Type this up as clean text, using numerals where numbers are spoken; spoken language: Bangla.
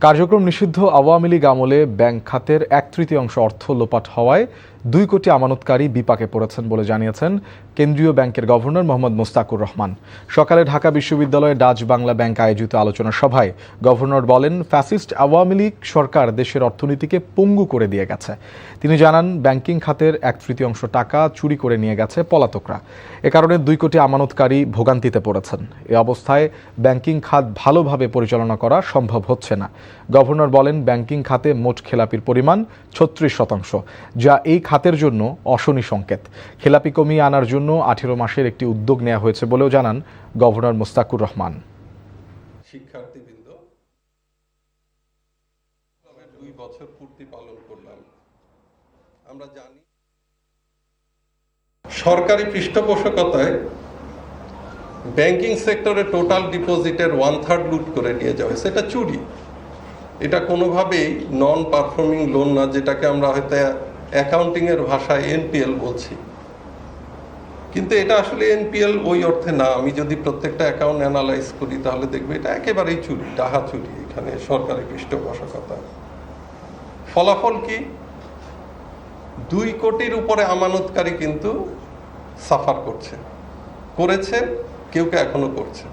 কার্যক্রম নিষিদ্ধ আওয়ামী লীগ আমলে ব্যাংক খাতের 1/3 অর্থ লোপাট হওয়ায় 2 কোটি আমানতকারী বিপাকে পড়েছেন বলে জানিয়েছেন কেন্দ্রীয় ব্যাংকের গভর্নর মোহাম্মদ মোস্তাকুর রহমান। সকালে ঢাকা বিশ্ববিদ্যালয়ে ডাচ বাংলা ব্যাংক আয়োজিত আলোচনা সভায় গভর্নর বলেন, ফ্যাসিস্ট আওয়ামী লীগ সরকার দেশের অর্থনীতিকে পঙ্গু করে দিয়ে গেছে। তিনি জানান, ব্যাংকিং খাতের 1/3 টাকা চুরি করে নিয়ে গেছে পলাতকরা। এ কারণে 2 কোটি আমানতকারী ভোগান্তিতে পড়েছেন। এ অবস্থায় ব্যাংকিং খাত ভালোভাবে পরিচালনা করা সম্ভব হচ্ছে না। গভর্নর বলেন, ব্যাংকিং খাতে মোট খেলাপির পরিমাণ 36%, যা এই খাতের জন্য অশনি সংকেত। খেলাপি কমিয়ে আনার জন্য 18 মাসের একটি উদ্যোগ নেওয়া হয়েছে বলেও জানান গভর্নর মোস্তাকুর রহমান। শিক্ষার্থীবৃন্দ, 2 বছর পূর্তি পালন করলাম। আমরা জানি সরকারি পৃষ্ঠপোষকতায় ব্যাংকিং সেক্টরে টোটাল ডিপোজিটের 1/3 লুট করে নিয়ে যাওয়া হয়েছে। এটা চুরি। এটা কোনোভাবেই নন পারফর্মিং লোন না, যেটাকে আমরা হয়তো অ্যাকাউন্টিং এর ভাষায় এনপিএল বলছি, কিন্তু এটা আসলে এনপিএল ওই অর্থে না। আমি যদি প্রত্যেকটা অ্যাকাউন্ট অ্যানালাইজ করি তাহলে দেখবে এটা একেবারেই চুরি, ডাহা চুরি। এখানে সরকারি পৃষ্ঠপোষকতা। ফলাফল কি? 2 কোটির উপরে আমানতকারী কিন্তু সাফার করেছে, কেউ এখনো করছে।